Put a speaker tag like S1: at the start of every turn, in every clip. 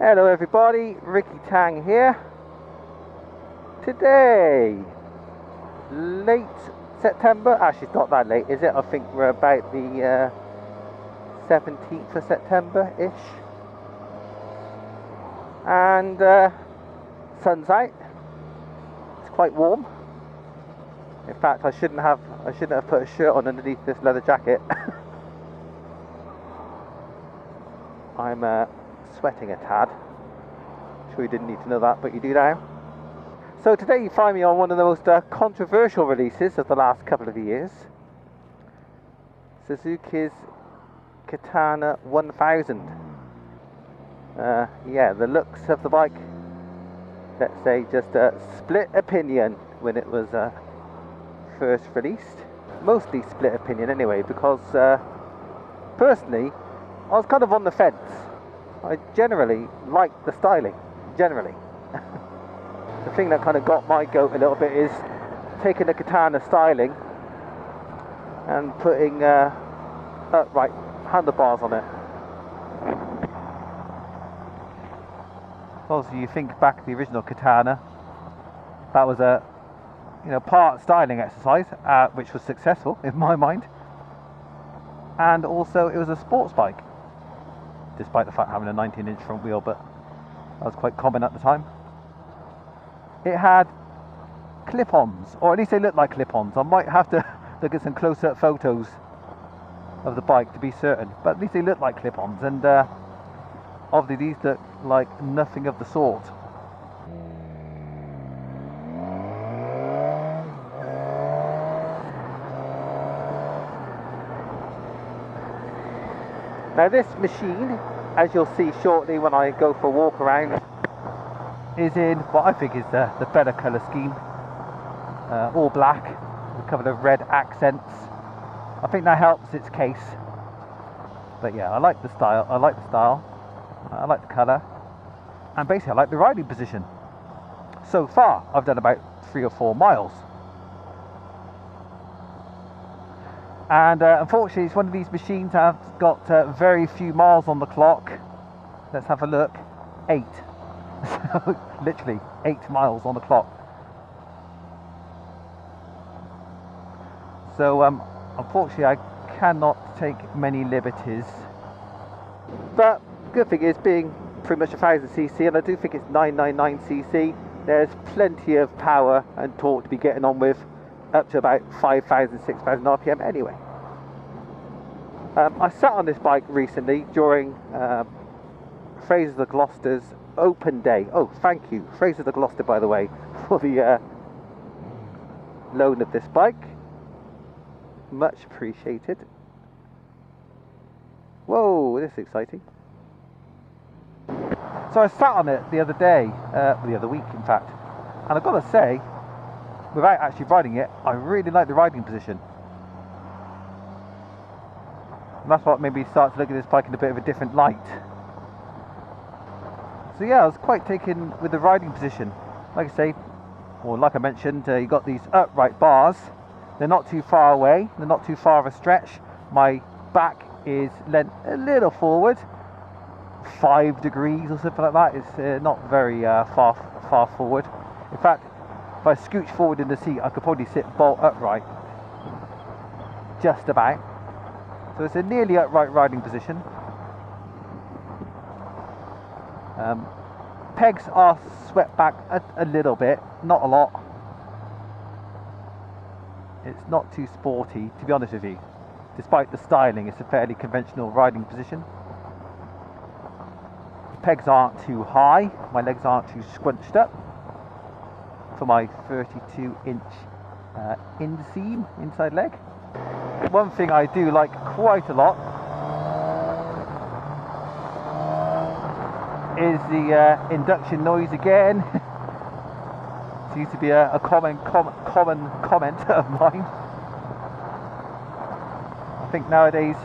S1: Hello everybody, Ricky Tang here. Today, late September, actually it's not that late, is it? I think we're about the 17th of September-ish. And sun's out. It's quite warm. In fact, I shouldn't have put a shirt on underneath this leather jacket. I'm sweating a tad. Sure you didn't need to know that, but you do now. So today you find me on one of the most controversial releases of the last couple of years. Suzuki's Katana 1000. Yeah, the looks of the bike, let's say, just a split opinion when it was first released. Mostly split opinion anyway, because personally I was kind of on the fence. I generally like the styling, generally. The thing that kind of got my goat a little bit is taking the Katana styling and putting upright handlebars on it. Obviously, you think back to the original Katana, that was a part styling exercise, which was successful in my mind, and also it was a sports bike, despite the fact having a 19-inch front wheel, but that was quite common at the time. It had clip-ons, or at least they looked like clip-ons. I might have to look at some close-up photos of the bike to be certain, but at least they looked like clip-ons, and obviously these look like nothing of the sort. Now this machine, as you'll see shortly when I go for a walk around, is in what I think is the better colour scheme. All black with a couple of red accents. I think that helps its case. But yeah, I like the style, I like the colour, and basically I like the riding position. So far I've done about 3 or 4 miles. And unfortunately it's one of these machines that have got very few miles on the clock. Let's have a look. 8. So literally 8 miles on the clock. So unfortunately I cannot take many liberties. But good thing is, being pretty much 1000cc, and I do think it's 999cc, there's plenty of power and torque to be getting on with, up to about 5,000, 6,000 RPM anyway. I sat on this bike recently during Fraser the Gloucester's open day. Oh, thank you, Fraser the Gloucester, by the way, for the loan of this bike. Much appreciated. Whoa, this is exciting. So I sat on it the other day, the other week in fact, and I've got to say, without actually riding it, I really like the riding position. And that's what made me start to look at this bike in a bit of a different light. So yeah, I was quite taken with the riding position. Like I say, or like I mentioned, you got these upright bars. They're not too far away, they're not too far of a stretch. My back is lent a little forward, 5 degrees or something like that. It's not very far forward. In fact, if I scooch forward in the seat, I could probably sit bolt upright, just about. So it's a nearly upright riding position. Pegs are swept back a little bit, not a lot. It's not too sporty, to be honest with you. Despite the styling, it's a fairly conventional riding position. The pegs aren't too high, my legs aren't too scrunched up for my 32-inch inseam, inside leg. One thing I do like quite a lot is the induction noise again. Seems to be a common comment of mine. I think nowadays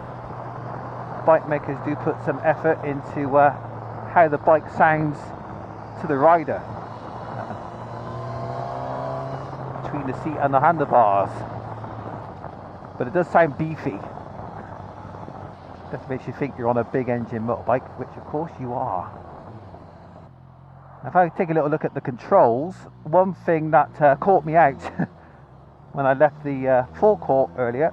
S1: bike makers do put some effort into how the bike sounds to the rider between the seat and the handlebars. But it does sound beefy. Just makes you think you're on a big engine motorbike, which of course you are. If I take a little look at the controls, one thing that caught me out when I left the forecourt earlier,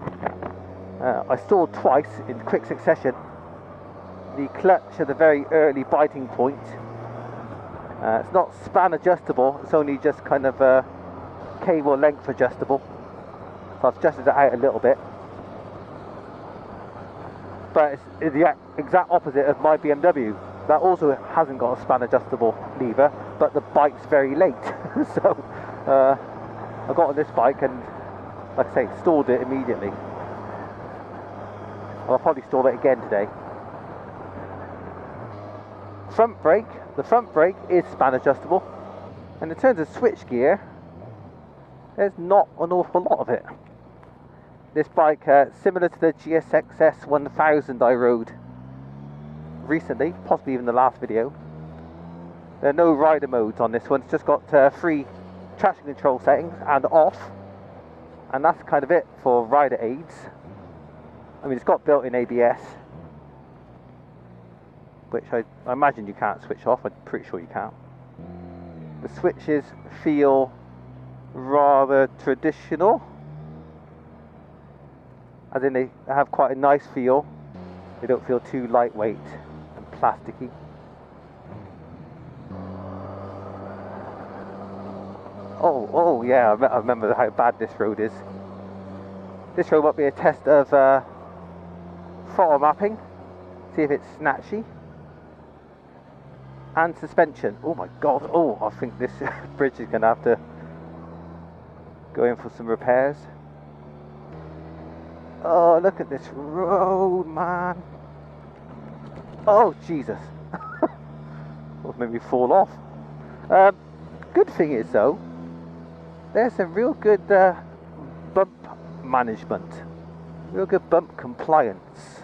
S1: I stalled twice in quick succession. The clutch at the very early biting point. It's not span adjustable, it's only just kind of cable length adjustable. So I've adjusted it out a little bit. But it's the exact opposite of my BMW. That also hasn't got a span adjustable lever, but the bike's very late. So I got on this bike and, like I say, stalled it immediately. I'll probably stall it again today. Front brake, the front brake is span adjustable, and in terms of switch gear, there's not an awful lot of it. This bike, similar to the GSXS 1000 I rode recently, possibly even the last video, there are no rider modes on this one. It's just got 3 traction control settings and off, and that's kind of it for rider aids. I mean, it's got built-in ABS, which I imagine you can't switch off. I'm pretty sure you can't. The switches feel rather traditional, as in they have quite a nice feel. They don't feel too lightweight and plasticky. Oh yeah, I remember how bad this road is. This road might be a test of throttle mapping, see if it's snatchy, and suspension. Oh my god, I think this bridge is going to have to go in for some repairs. Oh, look at this road, man. Oh, Jesus. Almost made me fall off. Good thing is, though, there's some real good bump management. Real good bump compliance.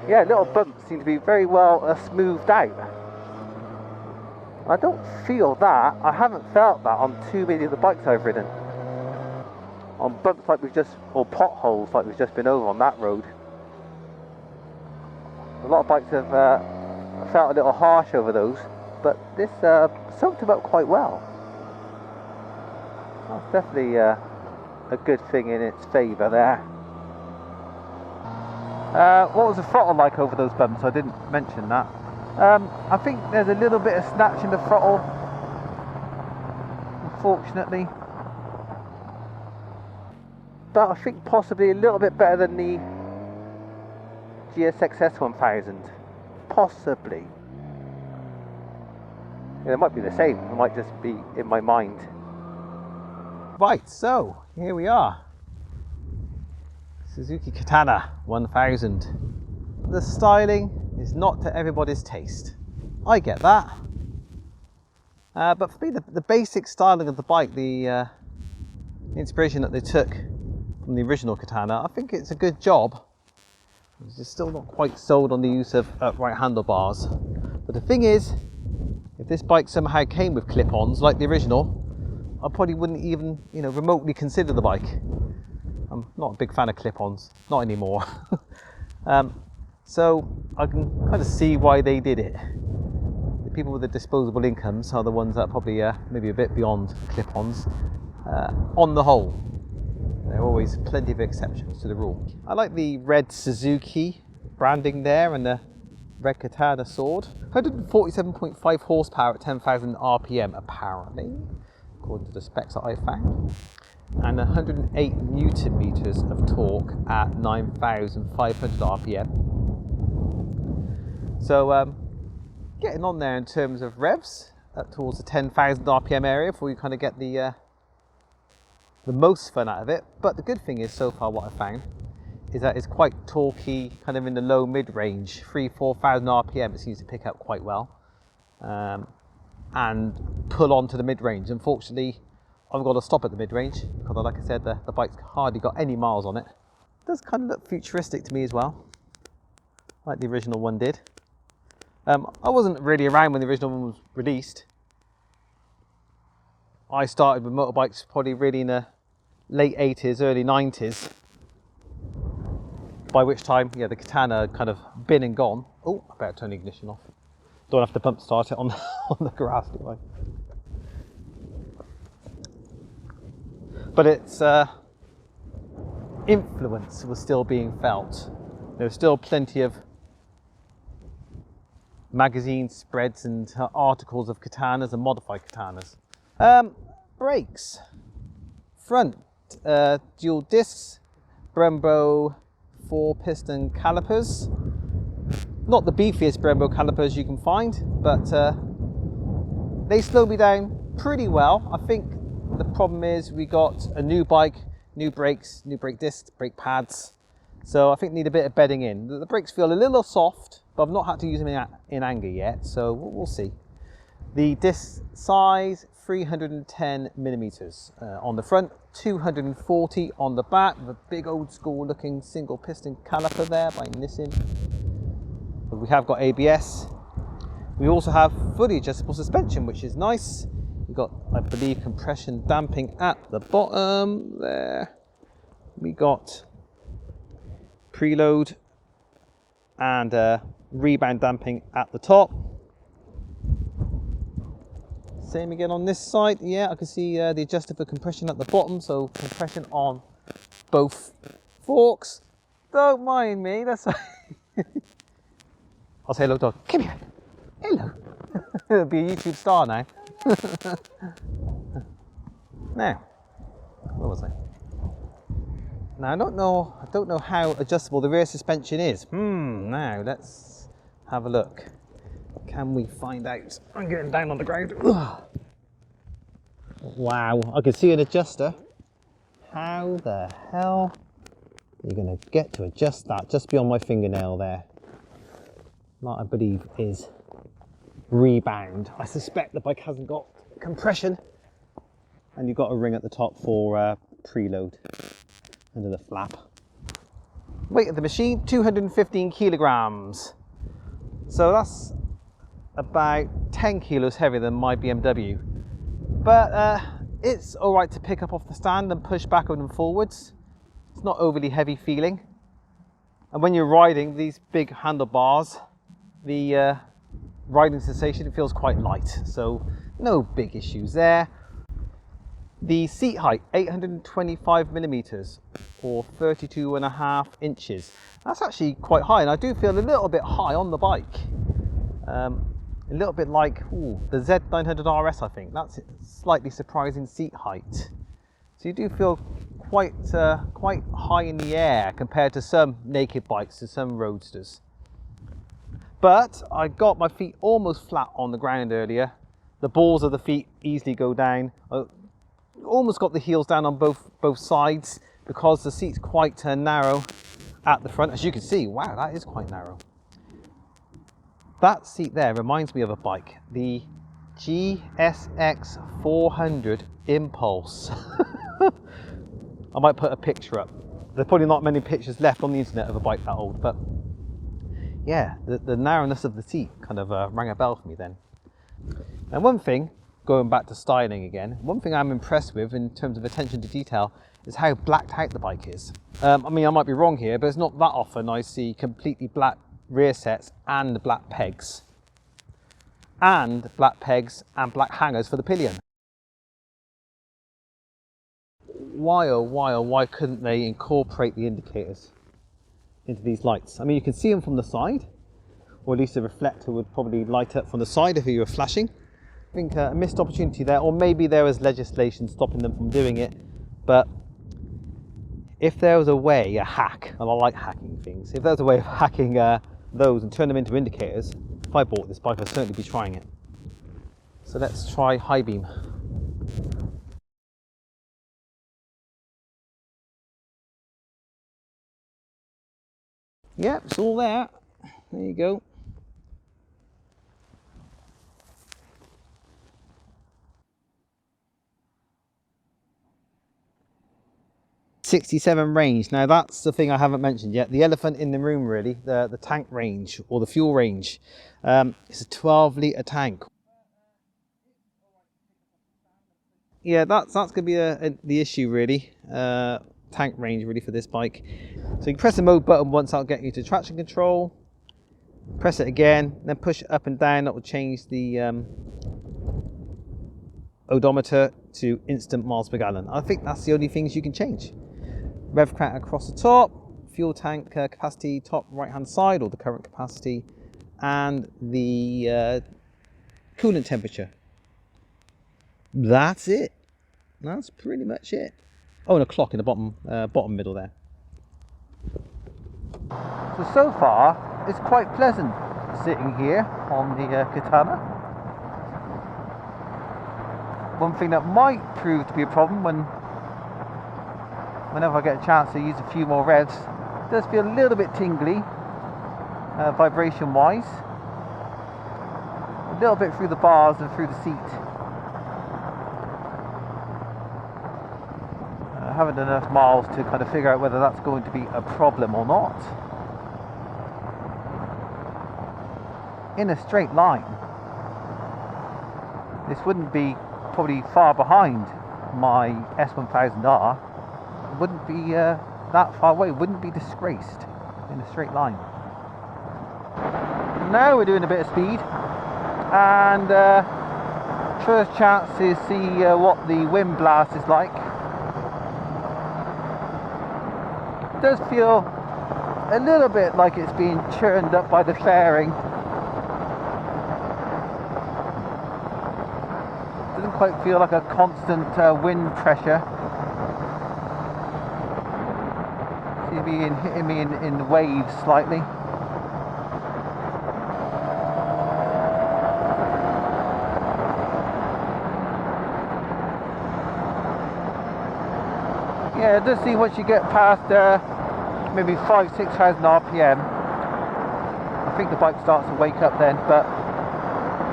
S1: Yeah, little bumps seem to be very well smoothed out. I don't feel that. I haven't felt that on too many of the bikes I've ridden. On bumps like we've just, or potholes like we've just been over on that road. A lot of bikes have felt a little harsh over those, but this soaked them up quite well. That's definitely a good thing in its favour there. What was the throttle like over those bumps? I didn't mention that. I think there's a little bit of snatch in the throttle, unfortunately. But I think possibly a little bit better than the GSXS 1000. Possibly. Yeah, it might be the same. It might just be in my mind. Right, so here we are. Suzuki Katana 1000. The styling is not to everybody's taste. I get that. But for me, the basic styling of the bike, the inspiration that they took from the original Katana, I think it's a good job. I'm just still not quite sold on the use of upright handlebars. But the thing is, if this bike somehow came with clip-ons like the original, I probably wouldn't even, remotely consider the bike. I'm not a big fan of clip-ons, not anymore. So I can kind of see why they did it. The people with the disposable incomes are the ones that are probably maybe a bit beyond clip-ons. On the whole, there are always plenty of exceptions to the rule. I like the red Suzuki branding there and the red Katana sword. 147.5 horsepower at 10,000 RPM apparently, according to the specs that I found. And 108 newton meters of torque at 9,500 RPM. So getting on there in terms of revs, up towards the 10,000 RPM area before you kind of get the most fun out of it. But the good thing is, so far what I found is that it's quite torquey, kind of in the low mid-range, 3,000–4,000 RPM. It seems to pick up quite well and pull on to the mid-range. Unfortunately, I've got to stop at the mid-range because, like I said, the bike's hardly got any miles on it. It does kind of look futuristic to me as well, like the original one did. I wasn't really around when the original one was released. I started with motorbikes probably really in the late 80s, early 90s. by which time, yeah, the Katana had kind of been and gone. Oh, I better turn the ignition off. Don't have to bump start it on the, on the grass, do I? But its influence was still being felt. There was still plenty of magazine spreads and articles of katanas and modified katanas. Brakes. Front, dual discs, Brembo 4-piston calipers. Not the beefiest Brembo calipers you can find, but they slow me down pretty well. I think the problem is we got a new bike, new brakes, new brake discs, brake pads. So I think need a bit of bedding in. The brakes feel a little soft, but I've not had to use them in anger yet, so we'll see. The disc size, 310 millimeters on the front, 240 on the back, with a big old school looking single piston caliper there by Nissan. But we have got ABS. We also have fully adjustable suspension, which is nice. We've got, I believe, compression damping at the bottom there. We got preload and rebound damping at the top. Same again on this side. Yeah, I can see the adjuster for compression at the bottom, so compression on both forks. Don't mind me, that's I'll say hello, dog. Come here. Hello. It'll be a YouTube star now. Now, where was I? Now I don't know how adjustable the rear suspension is. Now let's have a look. Can we find out? I'm getting down on the ground. Ugh. Wow, I can see an adjuster. How the hell are you going to get to adjust that just beyond my fingernail there? That I believe is rebound. I suspect the bike hasn't got compression, and you've got a ring at the top for preload under the flap. Weight of the machine, 215 kilograms. So that's about 10 kilos heavier than my BMW. But it's all right to pick up off the stand and push backward and forwards. It's not overly heavy feeling. And when you're riding these big handlebars, the riding sensation, it feels quite light. So no big issues there. The seat height, 825 millimeters or 32.5 inches. That's actually quite high, and I do feel a little bit high on the bike. A little bit like the Z900RS, I think. That's slightly surprising seat height. So you do feel quite high in the air compared to some naked bikes, to some roadsters. But I got my feet almost flat on the ground earlier. The balls of the feet easily go down. I almost got the heels down on both sides because the seat's quite nakrow at the front. As you can see, wow, that is quite narrow. That seat there reminds me of a bike, the GSX 400 Impulse. I might put a picture up. There's probably not many pictures left on the internet of a bike that old, but yeah, the narrowness of the seat kind of rang a bell for me then. And one thing, going back to styling again, one thing I'm impressed with in terms of attention to detail is how blacked out the bike is. I mean, I might be wrong here, but it's not that often I see completely black rear sets and black pegs. And black pegs and black hangers for the pillion. Why oh why couldn't they incorporate the indicators into these lights? I mean, you can see them from the side, or at least the reflector would probably light up from the side if you were flashing. I think a missed opportunity there, or maybe there was legislation stopping them from doing it, but if there was a way, a hack, and I like hacking things, if there was a way of hacking those and turn them into indicators, if I bought this bike I'd certainly be trying it. So let's try high beam. Yep, it's all there. There you go. .67 range. Now that's the thing I haven't mentioned yet. The elephant in the room, really, the tank range or the fuel range. It's a 12-litre tank. Yeah, that's going to be the issue, really.
S2: tank range really for this bike. So you can press the mode button once, that'll get you to traction control. Press it again, then push it up and down, that will change the odometer to instant miles per gallon. I think that's the only things you can change. Rev count across the top, fuel tank capacity top right hand side, or the current capacity, and the coolant temperature. That's it. That's pretty much it. Oh, and a clock in the bottom middle there.
S1: So far, it's quite pleasant sitting here on the Katana. One thing that might prove to be a problem whenever I get a chance to use a few more revs, it does feel a little bit tingly, vibration wise. A little bit through the bars and through the seat. I haven't done enough miles to kind of figure out whether that's going to be a problem or not. In a straight line, this wouldn't be probably far behind my S1000R. It wouldn't be that far away, wouldn't be disgraced in a straight line. Now we're doing a bit of speed, and first chance to see what the wind blast is like. It does feel a little bit like it's being churned up by the fairing. Doesn't quite feel like a constant wind pressure. Seems to be hitting me in waves slightly. Yeah, it does seem once you get past maybe 5,000–6,000 RPM, I think the bike starts to wake up then, but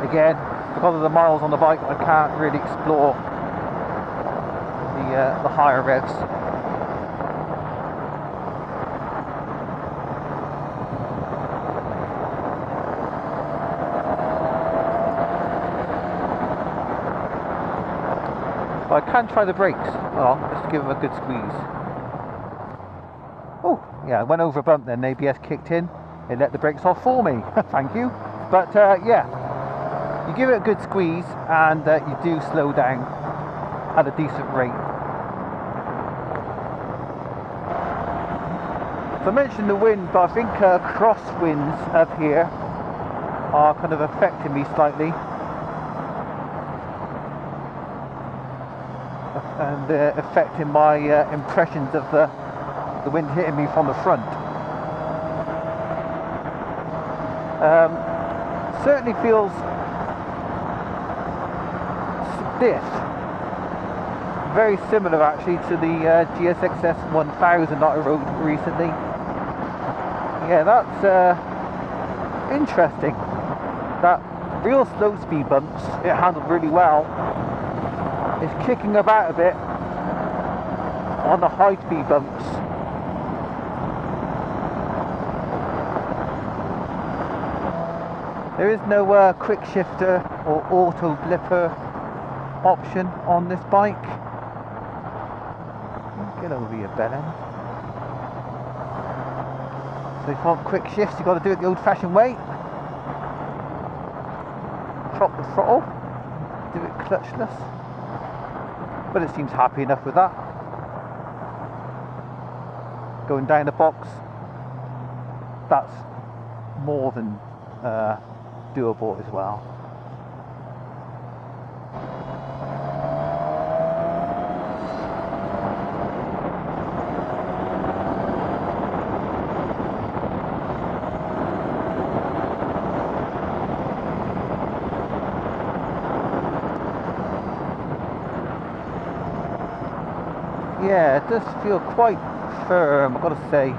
S1: again, because of the miles on the bike, I can't really explore the higher revs. But I can try the brakes. Well, just give them a good squeeze. Oh, yeah, I went over a bump then, ABS kicked in, it let the brakes off for me. Thank you. But yeah, you give it a good squeeze and you do slow down at a decent rate. So I mentioned the wind, but I think crosswinds up here are kind of affecting me slightly. And affecting my impressions of the wind hitting me from the front. Certainly feels stiff. Very similar actually to the GSXS 1000 that I rode recently. Yeah, that's interesting. That real slow speed bumps, it handled really well. It's kicking about a bit on the high speed bumps. There is no quick shifter or auto blipper option on this bike. Get over your bell end. So if you want quick shifts, you've got to do it the old fashioned way. Drop the throttle, do it clutchless. But it seems happy enough with that. Going down the box, that's more than doable as well. Yeah, it does feel quite firm, I've got to say.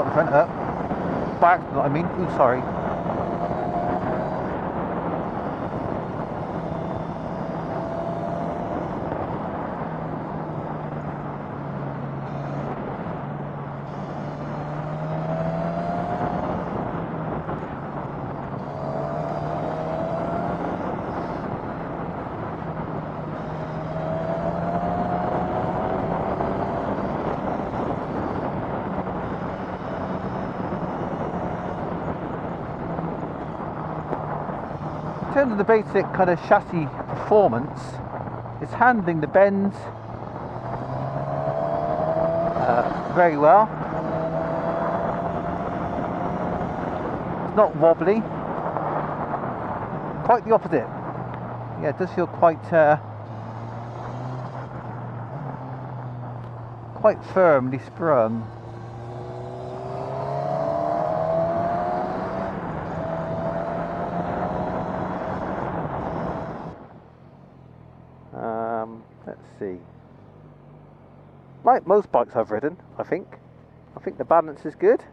S1: up the front. By accident, I mean. Ooh, sorry. In terms of the basic kind of chassis performance, it's handling the bends very well. It's not wobbly. Quite the opposite. Yeah, it does feel quite firmly sprung. Let's see. Like most bikes I've ridden, I think the balance is good.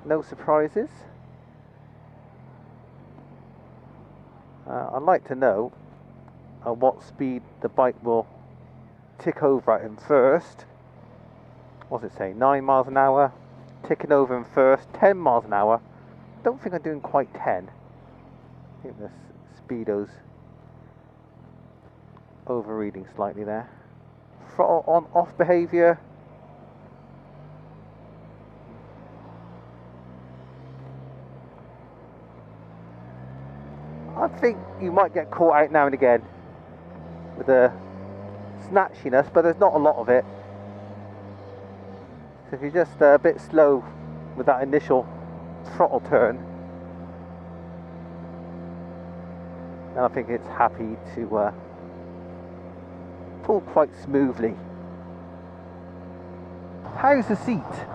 S1: No surprises. I'd like to know at what speed the bike will tick over at in first. What's it say? 9 miles an hour. Ticking over in first. 10 miles an hour. Don't think I'm doing quite 10. I think the speedo's overreading slightly there. Throttle on off behaviour. I think you might get caught out now and again with the snatchiness, but there's not a lot of it. So if you're just a bit slow with that initial throttle turn, then I think it's happy to pull quite smoothly. How's the seat?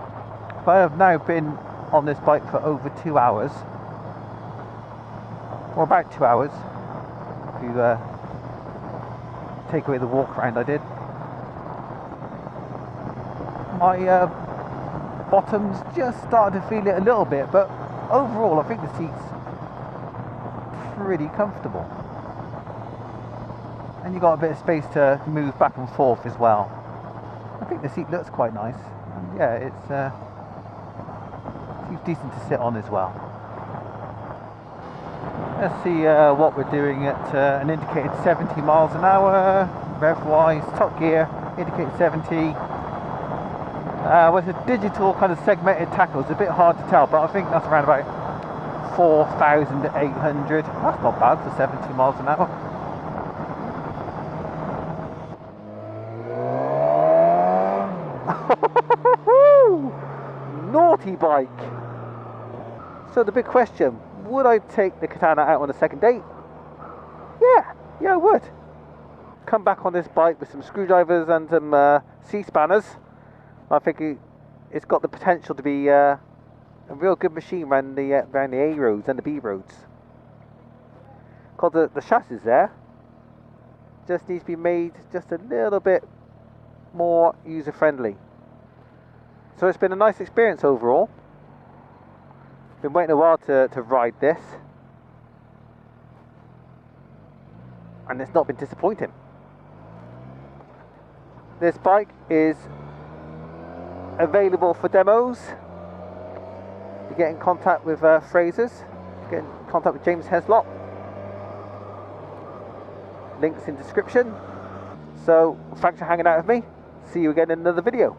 S1: I have now been on this bike for over 2 hours, or about 2 hours if you take away the walk around I did. My bottom's just started to feel it a little bit, but overall I think the seat's pretty comfortable. And you've got a bit of space to move back and forth as well. I think the seat looks quite nice. And yeah, it's seems decent to sit on as well. Let's see what we're doing at an indicated 70 miles an hour. Rev wise, top gear, indicated 70. With a digital kind of segmented tackle, it's a bit hard to tell, but I think that's around about 4,800. That's not bad for 70 miles an hour. Naughty bike. So the big question, would I take the Katana out on a second date? Yeah, I would. Come back on this bike with some screwdrivers and some C-spanners. I think it's got the potential to be a real good machine around the A roads and the B roads. Because the chassis there just needs to be made just a little bit more user friendly. So it's been a nice experience overall. Been waiting a while to ride this, and it's not been disappointing. This bike is available for demos. You get in contact with Fraser's, get in contact with James Heslop. Links in description. So thanks for hanging out with me. See you again in another video.